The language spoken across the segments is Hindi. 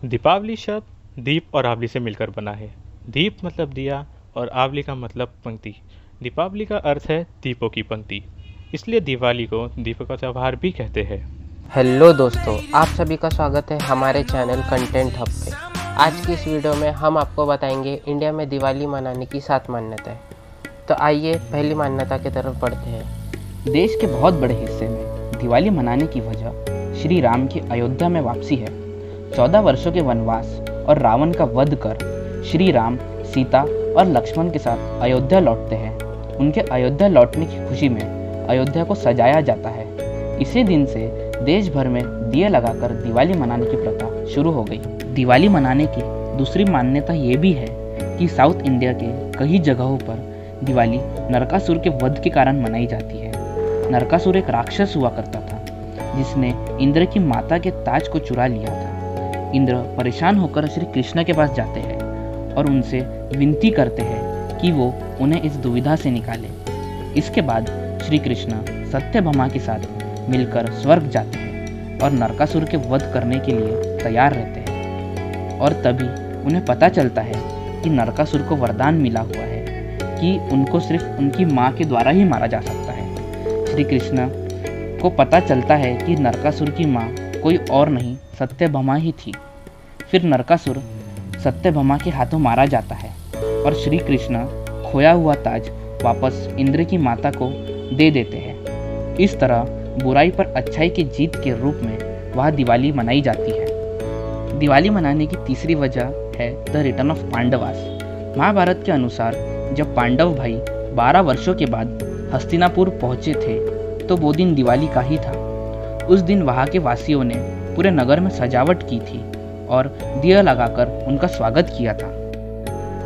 दीपावली शब्द दीप और आवली से मिलकर बना है। दीप मतलब दिया और आवली का मतलब पंक्ति। दीपावली का अर्थ है दीपों की पंक्ति, इसलिए दिवाली को दीपों का त्यौहार भी कहते हैं। हेलो दोस्तों, आप सभी का स्वागत है हमारे चैनल कंटेंट हब पे। आज की इस वीडियो में हम आपको बताएंगे इंडिया में दिवाली मनाने की 7 मान्यताएं। तो आइए पहली मान्यता की तरफ बढ़ते हैं। देश के बहुत बड़े हिस्से में दिवाली मनाने की वजह श्री राम की अयोध्या में वापसी है। 14 वर्षों के वनवास और रावण का वध कर श्री राम, सीता और लक्ष्मण के साथ अयोध्या लौटते हैं। उनके अयोध्या लौटने की खुशी में अयोध्या को सजाया जाता है। इसी दिन से देश भर में दिए लगाकर दिवाली मनाने की प्रथा शुरू हो गई। दिवाली मनाने की दूसरी मान्यता ये भी है कि साउथ इंडिया के कई जगहों पर दिवाली नरकासुर के वध के कारण मनाई जाती है। नरकासुर एक राक्षस हुआ करता था जिसने इंद्र की माता के ताज को चुरा लिया था। इंद्र परेशान होकर श्री कृष्ण के पास जाते हैं और उनसे विनती करते हैं कि वो उन्हें इस दुविधा से निकाले। इसके बाद श्री कृष्ण सत्यभामा के साथ मिलकर स्वर्ग जाते हैं और नरकासुर के वध करने के लिए तैयार रहते हैं। और तभी उन्हें पता चलता है कि नरकासुर को वरदान मिला हुआ है कि उनको सिर्फ उनकी माँ के द्वारा ही मारा जा सकता है। श्री कृष्ण को पता चलता है कि नरकासुर की माँ कोई और नहीं सत्यभामा ही थी। फिर नरकासुर सत्यभामा के हाथों मारा जाता है और श्री कृष्ण खोया हुआ ताज वापस इंद्र की माता को दे देते हैं। इस तरह बुराई पर अच्छाई की जीत के रूप में वह दिवाली मनाई जाती है। दिवाली मनाने की तीसरी वजह है the return of Pandavas. Mahabharata के अनुसार जब पांडव भाई 12 वर्षों के बाद हस्तिनापुर पहुंचे थे तो वो दिन दिवाली का ही था। उस दिन वहाँ के वासियों ने पूरे नगर में सजावट की थी और दिया लगाकर उनका स्वागत किया था।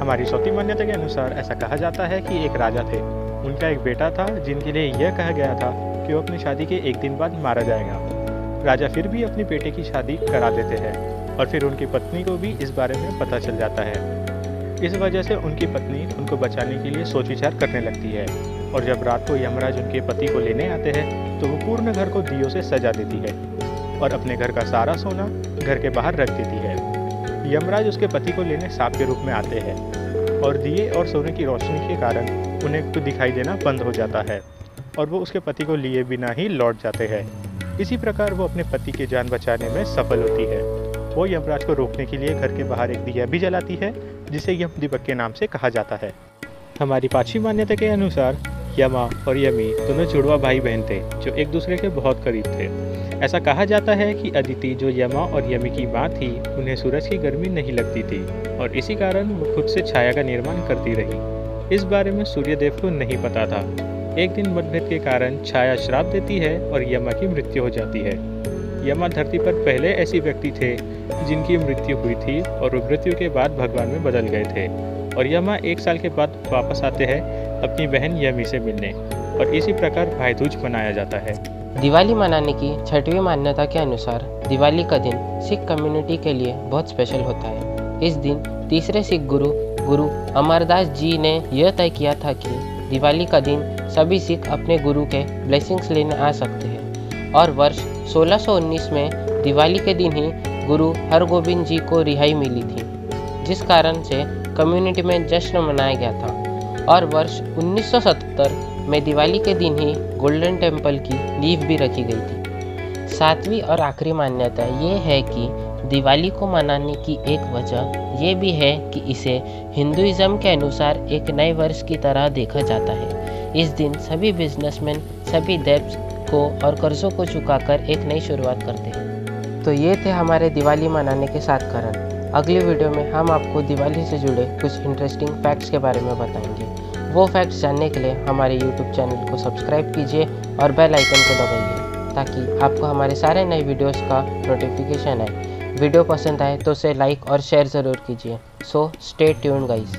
हमारी चौथी मान्यता के अनुसार ऐसा कहा जाता है कि एक राजा थे, उनका एक बेटा था जिनके लिए यह कहा गया था कि वो अपनी शादी के एक दिन बाद मारा जाएगा। राजा फिर भी अपने बेटे की शादी करा देते हैं और फिर उनकी पत्नी को भी इस बारे में पता चल जाता है। इस वजह से उनकी पत्नी उनको बचाने के लिए सोच विचार करने लगती है और जब रात को यमराज उनके पति को लेने आते हैं तो वो पूर्ण घर को दियों से सजा देती है और अपने घर का सारा सोना घर के बाहर रख देती है। यमराज उसके पति को लेने सांप के रूप में आते हैं और दिए और सोने की रोशनी के कारण उन्हें कुछ दिखाई देना बंद हो जाता है और वो उसके पति को लिए बिना ही लौट जाते हैं। इसी प्रकार वो अपने पति की जान बचाने में सफल होती है। वो यमराज को रोकने के लिए घर के बाहर एक दिया भी जलाती है जिसे यम दीपक के नाम से कहा जाता है। हमारी 5वीं मान्यता के अनुसार यमा और यमी दोनों जुड़वा भाई बहन थे जो एक दूसरे के बहुत करीब थे। ऐसा कहा जाता है कि अदिति जो यमा और यमी की माँ थी उन्हें सूरज की गर्मी नहीं लगती थी और इसी कारण वो खुद से छाया का निर्माण करती रही। इस बारे में सूर्यदेव को नहीं पता था। एक दिन मतभेद के कारण छाया श्राप देती है और यमा की मृत्यु हो जाती है। यमा धरती पर पहले ऐसे व्यक्ति थे जिनकी मृत्यु हुई थी और वो मृत्यु के बाद भगवान में बदल गए थे और यमा 1 साल के बाद वापस आते हैं अपनी बहन यमी से मिलने और इसी प्रकार भाई दूज मनाया जाता है। दिवाली मनाने की 6वीं मान्यता के अनुसार दिवाली का दिन सिख कम्युनिटी के लिए बहुत स्पेशल होता है। इस दिन तीसरे सिख गुरु अमरदास जी ने यह तय किया था कि दिवाली का दिन सभी सिख अपने गुरु के ब्लेसिंग्स लेने आ सकते हैं और वर्ष 1619 में दिवाली के दिन ही गुरु हरगोबिंद जी को रिहाई मिली थी, जिस कारण से कम्युनिटी में जश्न मनाया गया था। और वर्ष 1970 में दिवाली के दिन ही गोल्डन टेम्पल की नींव भी रखी गई थी। 7वीं और आखिरी मान्यता ये है कि दिवाली को मनाने की एक वजह ये भी है कि इसे हिंदुइज्म के अनुसार एक नए वर्ष की तरह देखा जाता है। इस दिन सभी बिजनेसमैन सभी डेब्ट्स को और कर्जों को चुकाकर एक नई शुरुआत करते हैं। तो ये थे हमारे दिवाली मनाने के 7 कारण। अगली वीडियो में हम आपको दिवाली से जुड़े कुछ इंटरेस्टिंग फैक्ट्स के बारे में बताएंगे। वो फैक्ट्स जानने के लिए हमारे YouTube चैनल को सब्सक्राइब कीजिए और बेल आइकन को दबाइए ताकि आपको हमारे सारे नए वीडियोस का नोटिफिकेशन आए। वीडियो पसंद आए तो उसे लाइक और शेयर ज़रूर कीजिए। So stay tuned guys.